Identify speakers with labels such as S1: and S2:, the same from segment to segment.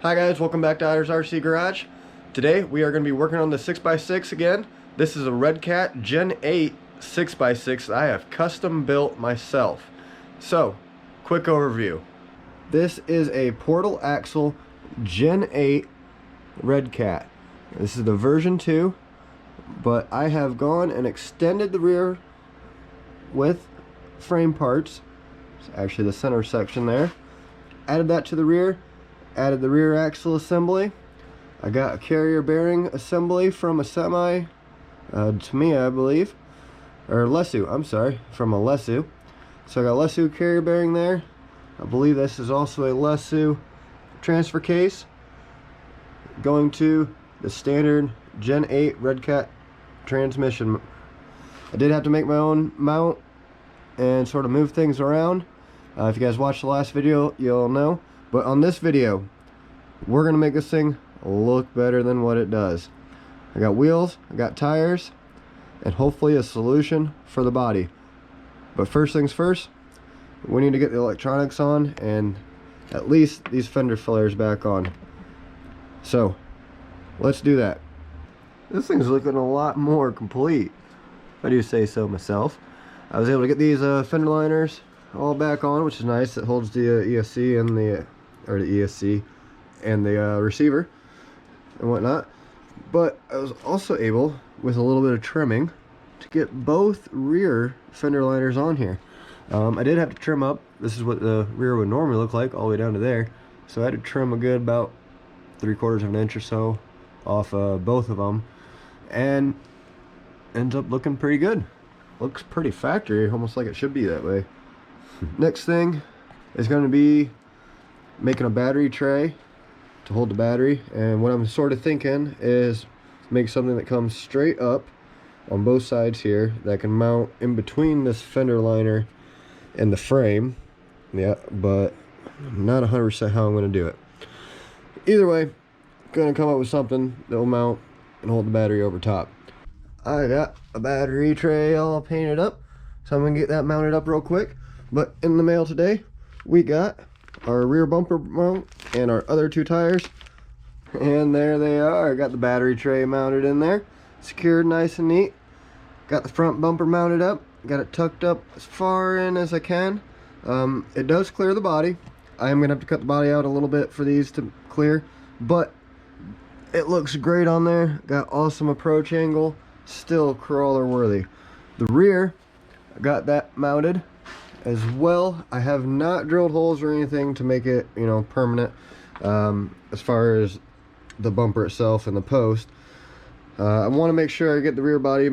S1: Hi guys, welcome back to Otter's RC Garage. Today we are going to be working on the 6x6 again. This is a Redcat Gen 8 6x6 that I have custom built myself. So, quick overview. This is a portal axle Gen 8 Redcat. This is the version 2, but I have gone and extended the rear with frame parts. It's actually the center section there. Added that to the rear. Added the rear axle assembly. I got a carrier bearing assembly from a semi, to me I believe, or Lesu, I'm sorry, from a Lesu. So I got a Lesu carrier bearing there. I believe this is also a Lesu transfer case. Going to the standard Gen 8 Redcat transmission. I did have to make my own mount and sort of move things around. If you guys watched the last video, you'll know. But on this video, we're going to make this thing look better than what it does. I got wheels, I got tires, and hopefully a solution for the body. But first things first, we need to get the electronics on and at least these fender flares back on. So, let's do that. This thing's looking a lot more complete, if I do say so myself. I was able to get these fender liners all back on, which is nice. It holds the ESC and the ESC and the receiver and whatnot. But I was also able, with a little bit of trimming, to get both rear fender liners on here. I did have to trim up. This is what the rear would normally look like, all the way down to there. So I had to trim a good about 3/4 of an inch or so off both of them, and ends up looking pretty good. Looks pretty factory, almost like it should be that way. Next thing is going to be making a battery tray to hold the battery, and what I'm sort of thinking is make something that comes straight up on both sides here that can mount in between this fender liner and the frame. Yeah, but I'm not 100% how I'm going to do it. Either way, I'm going to come up with something that will mount and hold the battery over top. I got a battery tray all painted up, so I'm going to get that mounted up real quick. But in the mail today, we got our rear bumper mount and our other two tires. And there they are. I got the battery tray mounted in there, secured nice and neat. Got the front bumper mounted up, got it tucked up as far in as I can. It does clear the body. I am going to have to cut the body out a little bit for these to clear, but it looks great on there. Got awesome approach angle, still crawler worthy. The rear, I got that mounted as well. I have not drilled holes or anything to make it, you know, permanent, as far as the bumper itself and the post. I want to make sure I get the rear body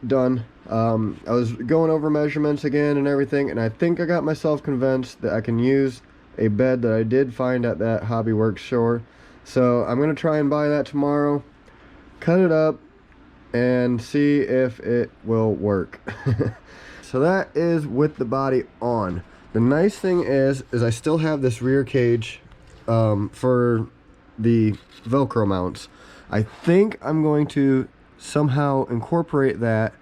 S1: done. I was going over measurements again and everything, and I think I got myself convinced that I can use a bed that I did find at that Hobby Works store. So I'm going to try and buy that tomorrow, cut it up, and see if it will work. So that is with the body on. The nice thing is I still have this rear cage for the Velcro mounts. I think I'm going to somehow incorporate that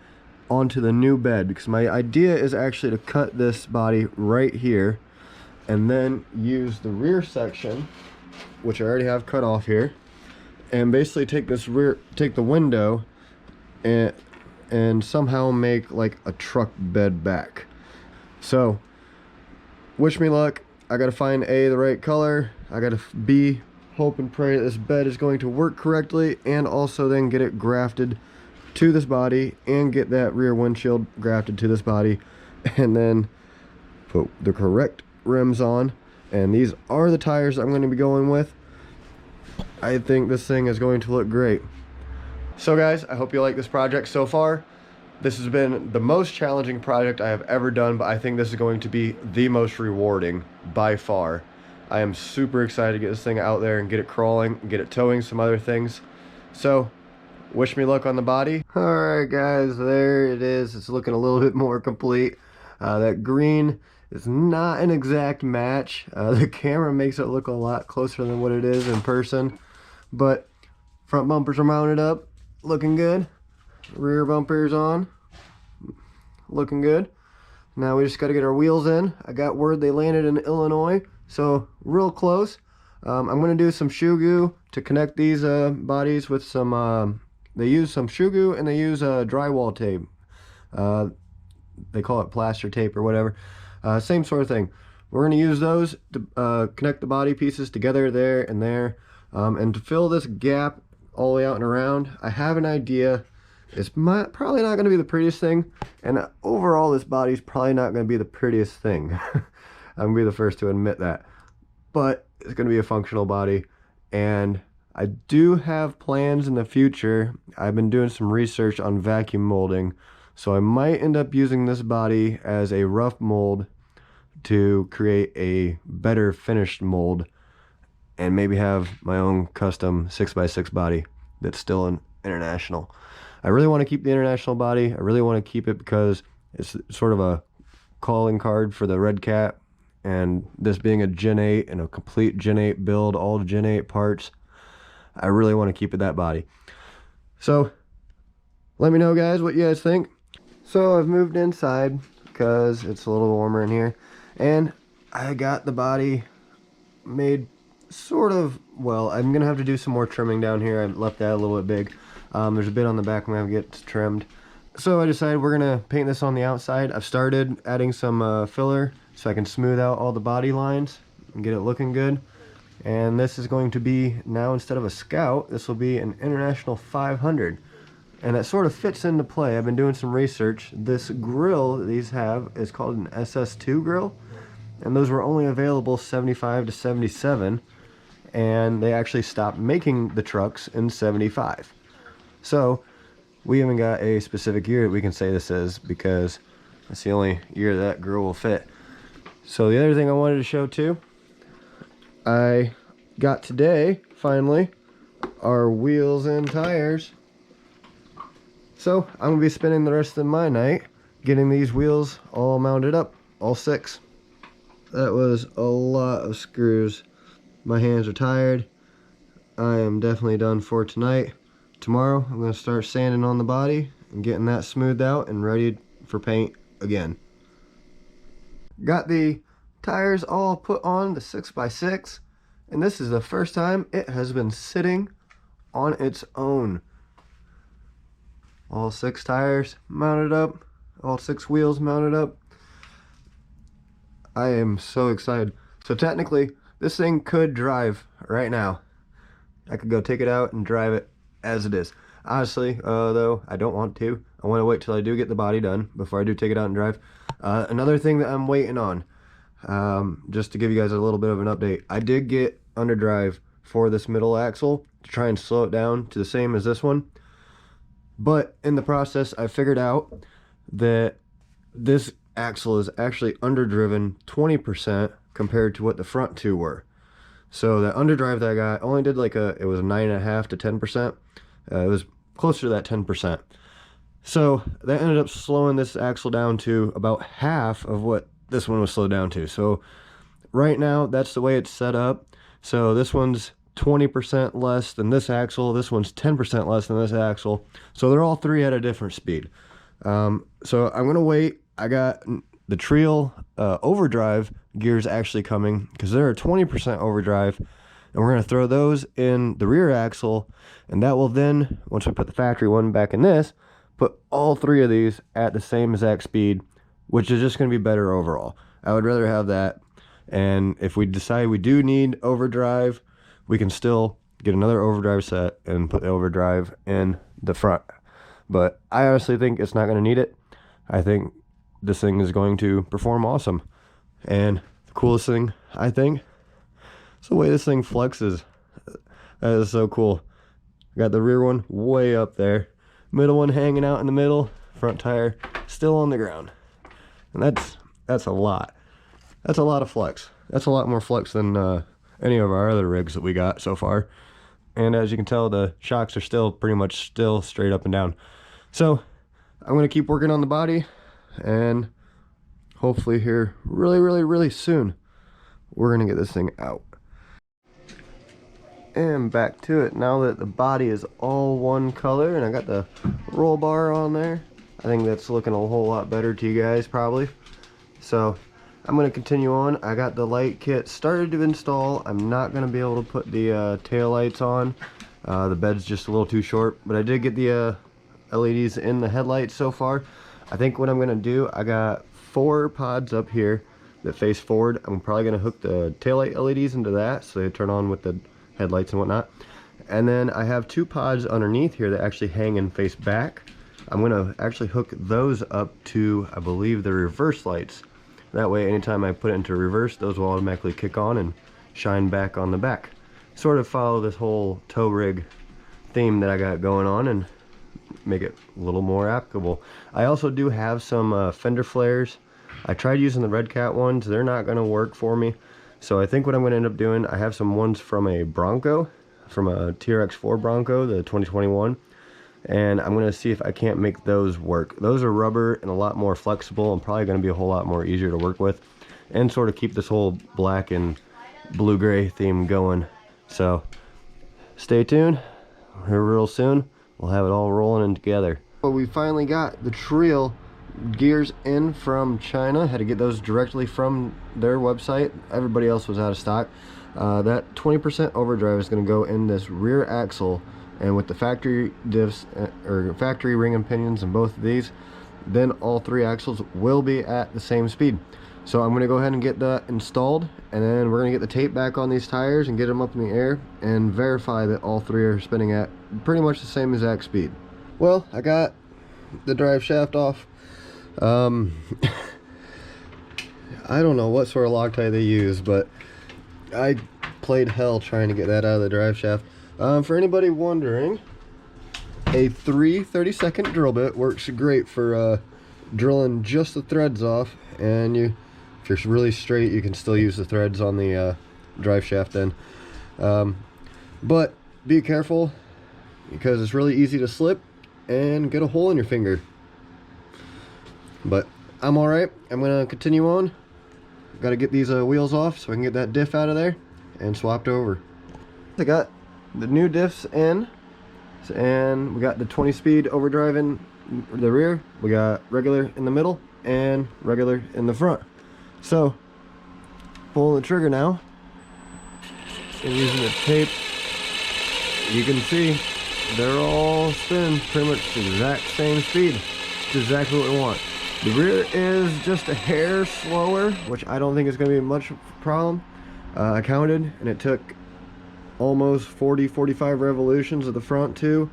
S1: onto the new bed, because my idea is actually to cut this body right here and then use the rear section, which I already have cut off here, and basically take the window and somehow make like a truck bed back. So wish me luck. I gotta find A, the right color. I gotta B, hope and pray that this bed is going to work correctly, and also then get it grafted to this body and get that rear windshield grafted to this body, and then put the correct rims on. And these are the tires I'm going to be going with. I think this thing is going to look great. So guys, I hope you like this project so far. This has been the most challenging project I have ever done, but I think this is going to be the most rewarding by far. I am super excited to get this thing out there and get it crawling and get it towing some other things. So, wish me luck on the body. Alright guys, there it is. It's looking a little bit more complete. That green is not an exact match. The camera makes it look a lot closer than what it is in person. But front bumpers are mounted up, looking good. Rear bumpers on, looking good. Now we just got to get our wheels in. I got word they landed in Illinois, so real close. I'm going to do some shoe goo to connect these bodies with some, they use some shoe goo and they use drywall tape. They call it plaster tape or whatever. Same sort of thing. We're going to use those to connect the body pieces together there and there. And to fill this gap all the way out and around, I have an idea. It's probably not going to be the prettiest thing, and overall this body's probably not going to be the prettiest thing. I'm going to be the first to admit that. But it's going to be a functional body, and I do have plans in the future. I've been doing some research on vacuum molding, so I might end up using this body as a rough mold to create a better finished mold, and maybe have my own custom 6x6 body that's still an international. I really want to keep the international body. I really want to keep it because it's sort of a calling card for the Redcat, and this being a Gen 8 and a complete Gen 8 build, all Gen 8 parts, I really want to keep it that body. So let me know, guys, what you guys think. So I've moved inside because it's a little warmer in here, and I got the body made sort of, well, I'm gonna have to do some more trimming down here. I left that a little bit big. There's a bit on the back I'm gonna have to get trimmed. So I decided we're gonna paint this on the outside. I've started adding some filler so I can smooth out all the body lines and get it looking good. And this is going to be, now instead of a Scout, this will be an International 500. And that sort of fits into play. I've been doing some research. This grill that these have is called an SS2 grill, and those were only available 75 to 77, and they actually stopped making the trucks in 75. So we haven't got a specific year that we can say this is, because that's the only year that grill will fit. So the other thing I wanted to show too, I got today finally our wheels and tires. So I'm gonna be spending the rest of my night getting these wheels all mounted up, all 6. That was a lot of screws. My hands are tired. I am definitely done for tonight. Tomorrow I'm going to start sanding on the body and getting that smoothed out and ready for paint again. Got the tires all put on the 6x6, and this is the first time it has been sitting on its own. All 6 tires mounted up, all 6 wheels mounted up. I am so excited. So technically, this thing could drive right now. I could go take it out and drive it as it is. Honestly, though, I don't want to. I want to wait till I do get the body done before I do take it out and drive. Another thing that I'm waiting on, just to give you guys a little bit of an update, I did get underdrive for this middle axle to try and slow it down to the same as this one. But in the process, I figured out that this axle is actually underdriven 20% compared to what the front 2 were. So the underdrive that I got only did like it was 9.5 to 10%. It was closer to that 10%. So that ended up slowing this axle down to about half of what this one was slowed down to. So right now that's the way it's set up. So this one's 20% less than this axle. This one's 10% less than this axle. So they're all 3 at a different speed. So I'm gonna wait. I got the Trio overdrive gears actually coming, because they're a 20% overdrive, and we're going to throw those in the rear axle, and that will then, once we put the factory one back in this, put all 3 of these at the same exact speed, which is just going to be better overall. I would rather have that, and if we decide we do need overdrive, we can still get another overdrive set and put the overdrive in the front. But I honestly think it's not going to need it. I think this thing is going to perform awesome. And the coolest thing, I think, is the way this thing flexes. That is so cool. Got the rear one way up there, middle one hanging out in the middle, front tire still on the ground. And that's a lot. That's a lot of flex. That's a lot more flex than any of our other rigs that we got so far. And as you can tell, the shocks are still pretty much still straight up and down. So I'm going to keep working on the body, and hopefully here really soon we're going to get this thing out. And back to it, now that the body is all one color and I got the roll bar on there, I think that's looking a whole lot better to you guys probably. So I'm going to continue on. I got the light kit started to install. I'm not going to be able to put the tail lights on. The bed's just a little too short, but I did get the LEDs in the headlights so far. I think what I'm going to do, I got 4 pods up here that face forward. I'm probably going to hook the taillight LEDs into that so they turn on with the headlights and whatnot. And then I have 2 pods underneath here that actually hang and face back. I'm going to actually hook those up to, I believe, the reverse lights. That way, anytime I put it into reverse, those will automatically kick on and shine back on the back. Sort of follow this whole tow rig theme that I got going on and make it a little more applicable. I also do have some fender flares. I tried using the Redcat ones. They're not going to work for me. So I think what I'm going to end up doing, I have some ones from a Bronco, from a TRX4 Bronco, the 2021. And I'm going to see if I can't make those work. Those are rubber and a lot more flexible and probably going to be a whole lot more easier to work with. And sort of keep this whole black and blue-gray theme going. So stay tuned. Here real soon. We'll have it all rolling in together. Well, we finally got the Trail gears in from China. Had to get those directly from their website. Everybody else was out of stock. That 20% overdrive is going to go in this rear axle, and with the factory diffs or factory ring and pinions in both of these, then all 3 axles will be at the same speed. So I'm going to go ahead and get that installed, and then we're going to get the tape back on these tires and get them up in the air and verify that all 3 are spinning at pretty much the same exact speed. Well, I got the drive shaft off. I don't know what sort of Loctite they use, but I played hell trying to get that out of the drive shaft. For anybody wondering, a 3/32 drill bit works great for drilling just the threads off, and if you're really straight, you can still use the threads on the drive shaft then. But be careful, because it's really easy to slip and get a hole in your finger. But I'm alright. I'm gonna continue on. Gotta get these wheels off so I can get that diff out of there and swapped over. I got the new diffs in, and we got the 20-speed overdrive in the rear, we got regular in the middle, and regular in the front. So pulling the trigger now and using the tape, you can see they're all spinning pretty much the exact same speed. It's exactly what we want. The rear is just a hair slower, which I don't think is going to be much of a problem. I counted, and it took almost 40-45 revolutions of the front too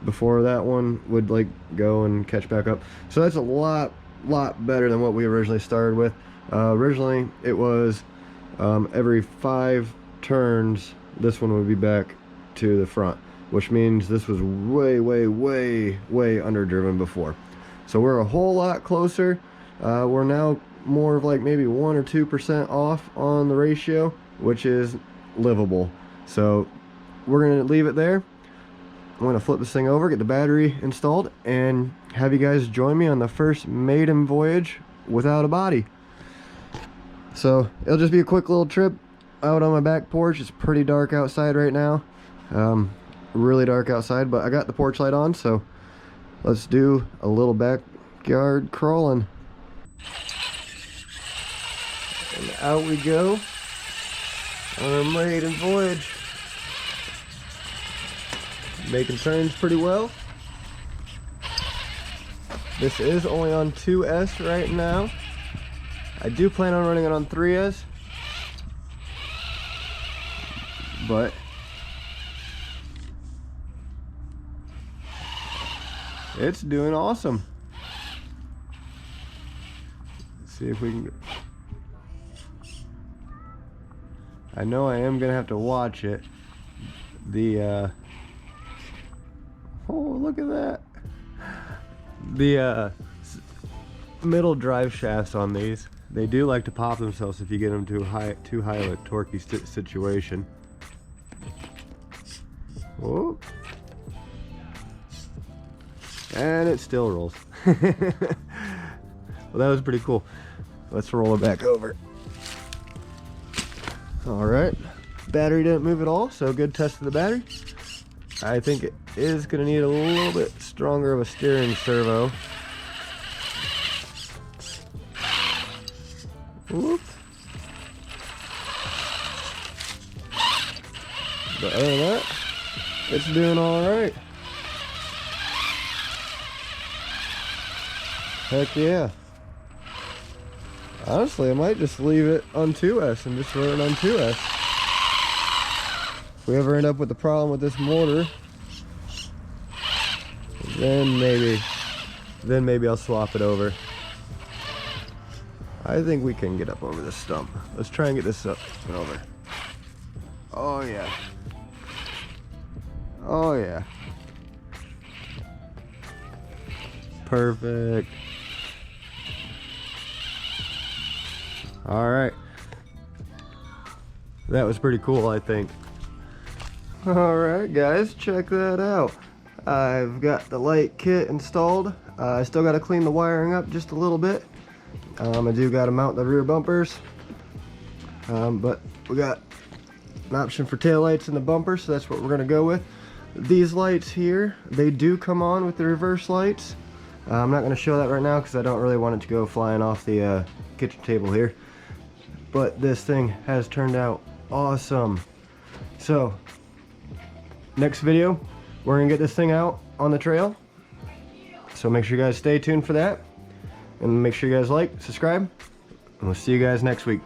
S1: before that one would like go and catch back up. So that's a lot better than what we originally started with. Originally it was every 5 turns this one would be back to the front, which means this was way underdriven before. So we're a whole lot closer. We're now more of like maybe 1 or 2% off on the ratio, which is livable. So we're gonna leave it there. I'm gonna flip this thing over, get the battery installed, and have you guys join me on the first Maiden voyage without a body. So it'll just be a quick little trip out on my back porch. It's pretty dark outside right now, really dark outside, but I got the porch light on, so let's do a little backyard crawling. And out we go on our Maiden voyage. Making turns pretty well. This is only on 2S right now. I do plan on running it on 3S, but it's doing awesome. Let's see if we can. I know I am gonna have to watch it. Oh, look at that. The middle drive shafts on these, they do like to pop themselves if you get them too high of a torquey situation. Whoa. And it still rolls. Well, that was pretty cool. Let's roll it back over. All right, battery didn't move at all, so good test of the battery. I think it is going to need a little bit stronger of a steering servo. Whoop. But other than that, it's doing all right. Heck yeah. Honestly, I might just leave it on 2S and just run it on 2S. If we ever end up with a problem with this motor, then maybe I'll swap it over. I think we can get up over this stump. Let's try and get this up and over. Oh yeah. Oh yeah. Perfect. All right. That was pretty cool, I think. All right, guys, check that out. I've got the light kit installed. I still got to clean the wiring up just a little bit. I do got to mount the rear bumpers. But we got an option for tail lights in the bumper, so that's what we're going to go with. These lights here, they do come on with the reverse lights. I'm not going to show that right now because I don't really want it to go flying off the kitchen table here. But this thing has turned out awesome. So, next video, we're going to get this thing out on the trail. So make sure you guys stay tuned for that. And make sure you guys like, subscribe, and we'll see you guys next week.